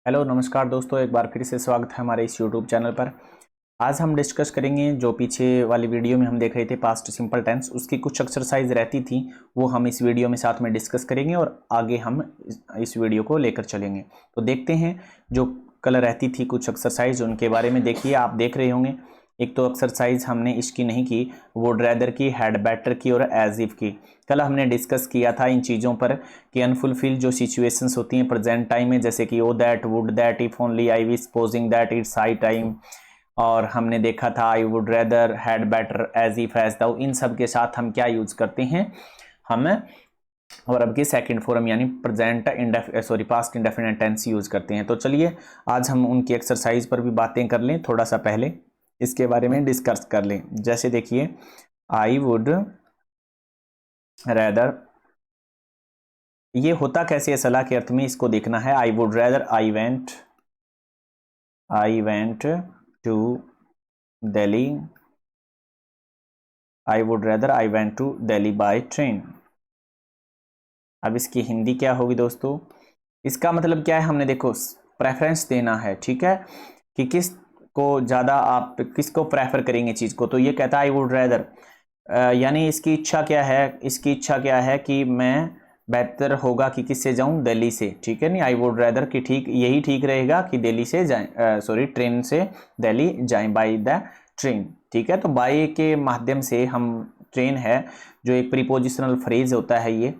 Hello नमस्कार दोस्तों, एक बार फिर से स्वागत है हमारे इस यूट्यूब चैनल पर। आज हम डिस्कस करेंगे जो पीछे वाली वीडियो में हम देख रहे थे पास्ट सिंपल टेंस, उसकी कुछ एक्सरसाइज रहती थी वो हम इस वीडियो में साथ में डिस्कस करेंगे और आगे हम इस वीडियो को लेकर चलेंगे। तो देखते हैं जो कल रहती थी कुछ एक्सरसाइज, उनके बारे में देखिए। आप देख रहे होंगे एक तो एक्सरसाइज हमने इसकी नहीं की, वुड रैदर की, हैड बेटर की और एज इफ की। कल हमने डिस्कस किया था इन चीज़ों पर कि अनफुलफिल जो सिचुएशंस होती हैं प्रेजेंट टाइम में, जैसे कि o that, would that, if only, I wish, supposing that, it's high time, और हमने देखा था I would rather, had better, as if, as though, इन सब के साथ हम क्या यूज करते हैं, हम और अब की सेकंड फॉर्म यानी पास्ट इंडेफिनिट टेंस यूज करते हैं। तो चलिए आज हम उनकी एक्सरसाइज पर भी बातें कर लें, थोड़ा सा पहले इसके बारे में डिस्कस कर लें। जैसे देखिए, आई वुड रेदर, ये होता कैसे है सलाह के अर्थ में, इसको देखना है। I would rather, I went to Delhi, I would rather I went to Delhi by train. अब इसकी हिंदी क्या होगी दोस्तों? इसका मतलब क्या है, हमने देखो प्रेफरेंस देना है, ठीक है, कि किस को ज़्यादा आप किसको प्रेफर करेंगे चीज़ को। तो ये कहता है आई वुड रेदर, यानी इसकी इच्छा क्या है, इसकी इच्छा क्या है कि मैं बेहतर होगा कि किससे जाऊं, दिल्ली से, ठीक है। नहीं, आई वुड रेदर कि ठीक यही ठीक रहेगा कि दिल्ली से जाएं, ट्रेन से दिल्ली जाएं, बाय द ट्रेन, ठीक है। तो बाय के माध्यम से हम, ट्रेन है जो एक प्रीपोजिशनल फ्रेज होता है, ये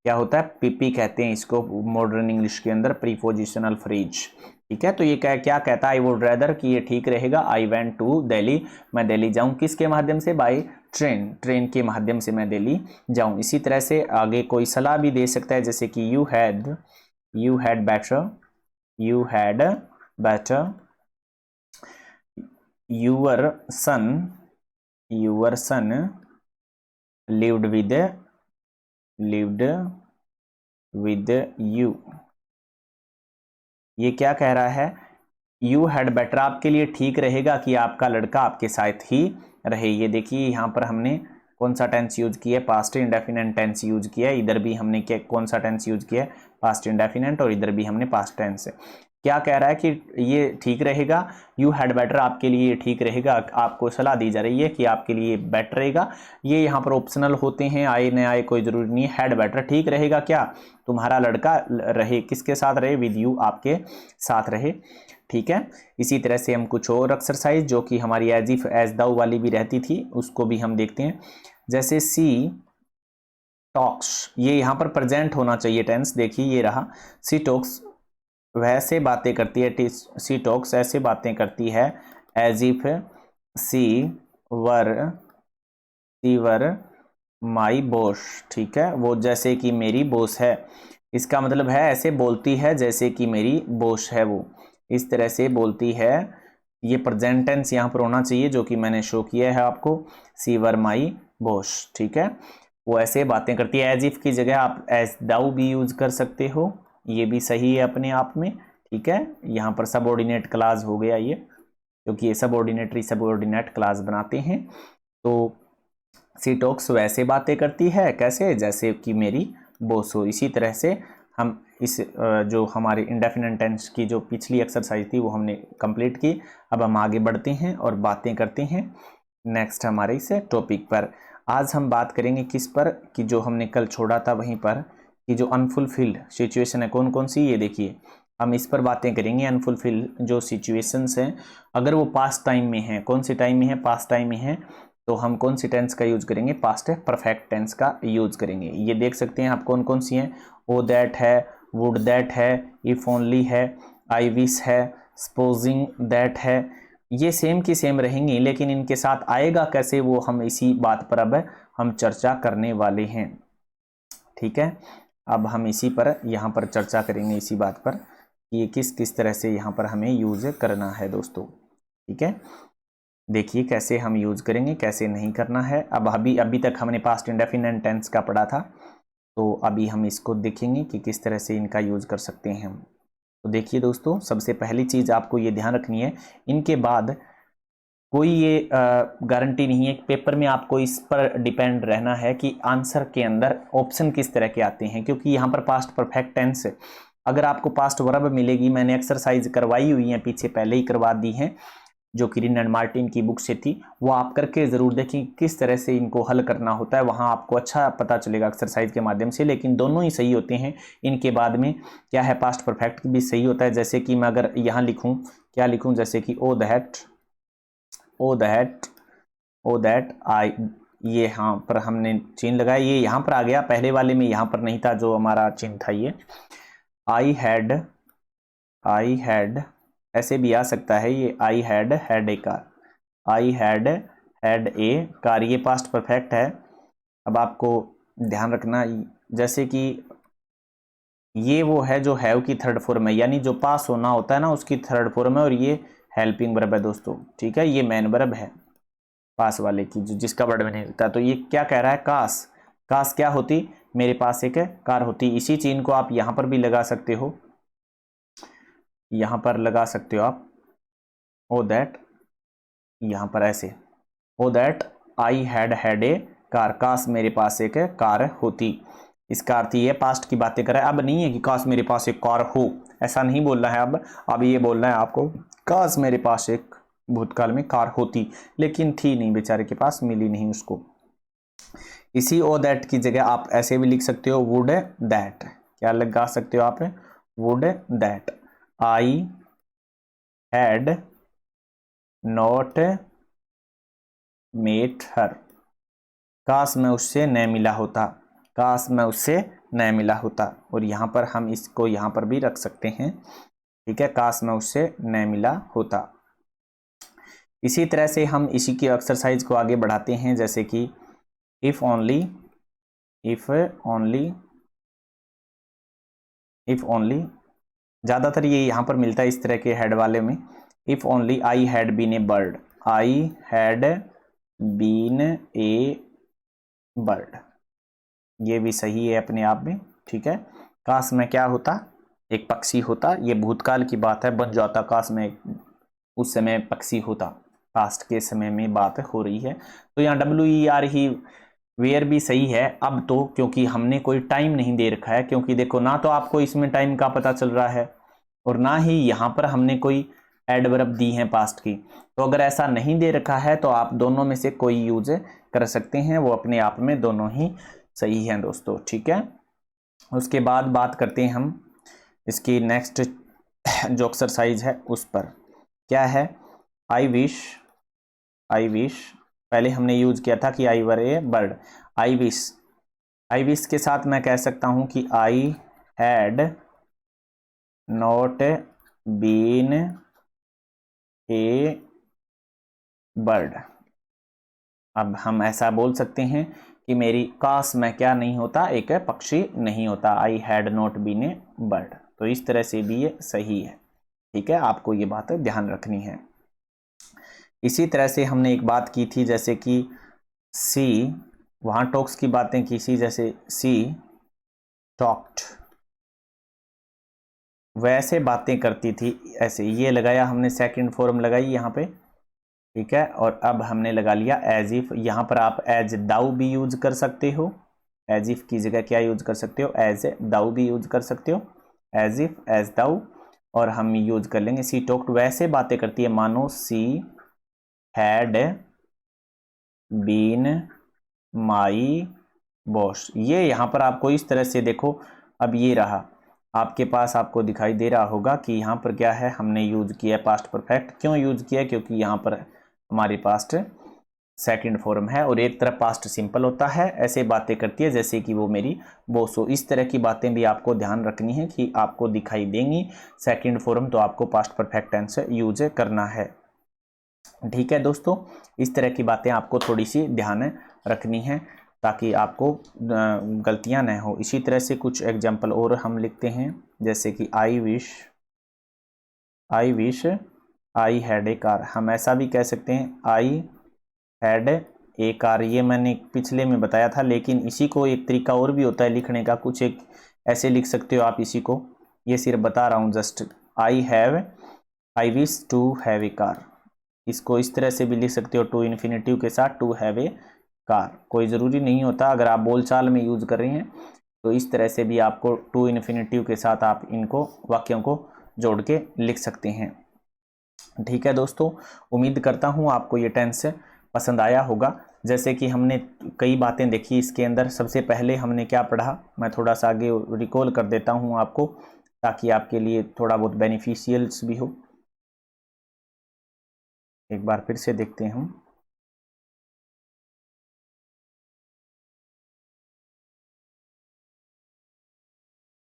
क्या होता है, पीपी कहते हैं इसको मॉडर्न इंग्लिश के अंदर, प्रीपोजिशनल फ्रेज, ठीक है। तो ये क्या कहता है, आई वुड रेदर कि ये ठीक रहेगा, आई वेंट टू दिल्ली, मैं दिल्ली जाऊं किसके माध्यम से, बाय ट्रेन के माध्यम से मैं दिल्ली जाऊं। इसी तरह से आगे कोई सलाह भी दे सकता है, जैसे कि you had better your son lived with you. ये क्या कह रहा है, यू हैड बेटर आपके लिए ठीक रहेगा कि आपका लड़का आपके साथ ही रहे। ये देखिए यहाँ पर हमने कौन सा टेंस यूज किया है, पास्ट इंडेफिनिट टेंस यूज किया है। इधर भी हमने क्या कौन सा टेंस यूज किया है, पास्ट इंडेफिनिट, और इधर भी हमने पास्ट टेंस। क्या कह रहा है कि ये ठीक रहेगा, यू हैड बेटर आपके लिए ठीक रहेगा, आपको सलाह दी जा रही है कि आपके लिए बेटर रहेगा। ये यहाँ पर ऑप्शनल होते हैं, आए न आए कोई जरूरी नहीं है। हैड बेटर ठीक रहेगा क्या, तुम्हारा लड़का रहे किसके साथ रहे, विद यू, आपके साथ रहे, ठीक है। इसी तरह से हम कुछ और एक्सरसाइज जो कि हमारी एज इफ एज दाउ वाली भी रहती थी उसको भी हम देखते हैं। जैसे सी टॉक्स, ये यहाँ पर प्रेजेंट होना चाहिए टेंस, देखिए ये रहा, सी टॉक्स वैसे बातें करती है, सी टॉक्स ऐसे बातें करती है, as if she were my boss, ठीक है, वो जैसे कि मेरी बॉस है। इसका मतलब है ऐसे बोलती है जैसे कि मेरी बॉस है, वो इस तरह से बोलती है। ये प्रेजेंट टेंस यहाँ पर होना चाहिए जो कि मैंने शो किया है आपको, सी वर माई बॉस, ठीक है। वो ऐसे बातें करती है, एज इफ की जगह आप एज दाउ भी यूज कर सकते हो, ये भी सही है अपने आप में, ठीक है। यहाँ पर सबऑर्डिनेट क्लास हो गया ये, क्योंकि ये सबऑर्डिनेट क्लास बनाते हैं। तो सी टॉक्स वैसे बातें करती है, कैसे, जैसे कि मेरी बॉस हो। इसी तरह से हम इस जो हमारी इंडेफिनिट टेंस की जो पिछली एक्सरसाइज थी वो हमने कंप्लीट की। अब हम आगे बढ़ते हैं और बातें करते हैं नेक्स्ट हमारे इस टॉपिक पर। आज हम बात करेंगे किस पर, कि जो हमने कल छोड़ा था वहीं पर, कि जो अनफुलफिल्ड सिचुएशन है कौन कौन सी, ये देखिए हम इस पर बातें करेंगे। अनफुलफिल्ड जो सिचुएशंस हैं, अगर वो पास्ट टाइम में है, कौन सी टाइम में है, पास्ट टाइम में है, तो हम कौन सी टेंस का यूज करेंगे, पास्ट परफेक्ट टेंस का यूज करेंगे। ये देख सकते हैं आप कौन कौन सी हैं, ओ दैट है, वुड दैट है, इफ ओनली है, आई विश है, सपोजिंग दैट है। ये सेम की सेम रहेंगी, लेकिन इनके साथ आएगा कैसे वो हम इसी बात पर अब हम चर्चा करने वाले हैं, ठीक है। अब हम इसी पर यहाँ पर चर्चा करेंगे, इसी बात पर कि ये किस किस तरह से यहाँ पर हमें यूज करना है दोस्तों, ठीक है। देखिए कैसे हम यूज करेंगे, कैसे नहीं करना है। अब अभी तक हमने पास्ट इंडेफिनिट टेंस का पढ़ा था, तो अभी हम इसको देखेंगे कि किस तरह से इनका यूज कर सकते हैं हम। तो देखिए दोस्तों, सबसे पहली चीज आपको ये ध्यान रखनी है, इनके बाद कोई ये गारंटी नहीं है, पेपर में आपको इस पर डिपेंड रहना है कि आंसर के अंदर ऑप्शन किस तरह के आते हैं, क्योंकि यहाँ पर पास्ट परफेक्ट टेंस अगर आपको पास्ट वर्ब मिलेगी, मैंने एक्सरसाइज करवाई हुई है पीछे, पहले ही करवा दी है, जो कि रिन एंड मार्टिन की बुक से थी, वो आप करके ज़रूर देखें किस तरह से इनको हल करना होता है, वहाँ आपको अच्छा पता चलेगा एक्सरसाइज के माध्यम से। लेकिन दोनों ही सही होते हैं। इनके बाद में क्या है, पास्ट परफेक्ट भी सही होता है। जैसे कि मैं अगर यहाँ लिखूँ, क्या लिखूँ, जैसे कि ओ दैट आई, ये यहाँ पर हमने चिन्ह लगाया, ये यहाँ पर आ गया, पहले वाले में यहाँ पर नहीं था जो हमारा चिन्ह था। ये आई हैड ऐसे भी आ सकता है, ये आई had a car, I had a car, ये पास्ट परफेक्ट है। अब आपको ध्यान रखना, जैसे कि ये वो है जो हैव की थर्ड फॉर्म है, यानी जो पास होना होता है ना उसकी थर्ड फॉर्म है, और ये हेल्पिंग वर्ब है दोस्तों, ठीक है, ये मेन वर्ब है पास वाले की, जो जिसका वर्ड में नहीं होता। तो ये क्या कह रहा है, काश क्या होती, मेरे पास एक कार होती। इसी चीन को आप यहां पर भी लगा सकते हो, यहां पर लगा सकते हो आप, ओ दैट, यहां पर ऐसे, o that I had a car, काश मेरे पास एक कार होती। इसका अर्थ ये पास्ट की बातें कर रहा है। अब नहीं है कि काश मेरे पास एक कार हो, ऐसा नहीं बोलना है। अब ये बोलना है आपको, काश मेरे पास एक भूतकाल में कार होती, लेकिन थी नहीं, बेचारे के पास मिली नहीं उसको। इसी ओ दैट की जगह आप ऐसे भी लिख सकते हो, वुड दैट, क्या लगा सकते हो आप, would that I had not met her, काश मैं उससे न मिला होता, काश मैं उससे न मिला होता। और यहाँ पर हम इसको यहाँ पर भी रख सकते हैं, ठीक है, काश मैं उससे न मिला होता। इसी तरह से हम इसी की एक्सरसाइज को आगे बढ़ाते हैं, जैसे कि इफ ओनली ज़्यादातर ये यहाँ पर मिलता है इस तरह के हेड वाले में। If only I had been a bird, I had been a bird, ये भी सही है अपने आप में, ठीक है। काश मैं क्या होता, एक पक्षी होता, ये भूतकाल की बात है, बन जाता, काश मैं उस समय पक्षी होता, पास्ट के समय में बात हो रही है। तो यहाँ WER ही वेयर भी सही है। अब तो क्योंकि हमने कोई टाइम नहीं दे रखा है, क्योंकि देखो ना तो आपको इसमें टाइम का पता चल रहा है और ना ही यहाँ पर हमने कोई एडवर्ब दी है पास्ट की। तो अगर ऐसा नहीं दे रखा है तो आप दोनों में से कोई यूज कर सकते हैं, वो अपने आप में दोनों ही सही हैं दोस्तों, ठीक है। उसके बाद बात करते हैं हम इसकी नेक्स्ट जो एक्सरसाइज है उस पर। क्या है, आई विश पहले हमने यूज किया था कि आई वर ए बर्ड, आई विश के साथ मैं कह सकता हूं कि I had not been a bird. अब हम ऐसा बोल सकते हैं कि मेरी काश मैं क्या नहीं होता, एक पक्षी नहीं होता, I had not been a bird. तो इस तरह से भी ये सही है, ठीक है, आपको ये बात ध्यान रखनी है। इसी तरह से हमने एक बात की थी, जैसे कि सी, वहां टॉक्स की बातें की थी, जैसे सी टॉक्ड, वैसे बातें करती थी, ऐसे ये लगाया हमने, सेकंड फॉर्म लगाई यहाँ पे, ठीक है। और अब हमने लगा लिया एज इफ, यहाँ पर आप एज दाउ भी यूज कर सकते हो, एज इफ की जगह क्या यूज कर सकते हो, एज दाउ भी यूज कर सकते हो, एज इफ, एज दाउ। और हम यूज कर लेंगे सी टॉक्ड, वैसे बातें करती है मानो she had been my boss. ये यहाँ पर आपको इस तरह से देखो, अब ये रहा आपके पास, आपको दिखाई दे रहा होगा कि यहाँ पर क्या है, हमने यूज किया पास्ट परफेक्ट। क्यों यूज किया, क्योंकि यहाँ पर हमारे पास्ट सेकंड फॉर्म है और एक तरफ पास्ट सिंपल होता है, ऐसे बातें करती है जैसे कि वो मेरी बॉस हो। इस तरह की बातें भी आपको ध्यान रखनी है कि आपको दिखाई देंगी सेकंड फॉर्म, तो आपको पास्ट परफेक्ट टेंस यूज करना है, ठीक है दोस्तों। इस तरह की बातें आपको थोड़ी सी ध्यान रखनी है ताकि आपको गलतियां न हो। इसी तरह से कुछ एग्जाम्पल और हम लिखते हैं, जैसे कि I wish I had a car, हम ऐसा भी कह सकते हैं आई हैड ए कार, ये मैंने पिछले में बताया था, लेकिन इसी को एक तरीका और भी होता है लिखने का, कुछ एक ऐसे लिख सकते हो आप इसी को, ये सिर्फ बता रहा हूँ just, I wish to have a car, इसको इस तरह से भी लिख सकते हो, टू इन्फिनेटिव के साथ, टू हैव ए कार। कोई ज़रूरी नहीं होता, अगर आप बोलचाल में यूज कर रहे हैं तो इस तरह से भी आपको टू इन्फिनेटिव के साथ आप इनको वाक्यों को जोड़ के लिख सकते हैं। ठीक है दोस्तों, उम्मीद करता हूँ आपको ये टेंस पसंद आया होगा। जैसे कि हमने कई बातें देखी इसके अंदर। सबसे पहले हमने क्या पढ़ा, मैं थोड़ा सा आगे रिकॉल कर देता हूँ आपको, ताकि आपके लिए थोड़ा बहुत बेनिफिशियल्स भी हो। एक बार फिर से देखते हैं हम।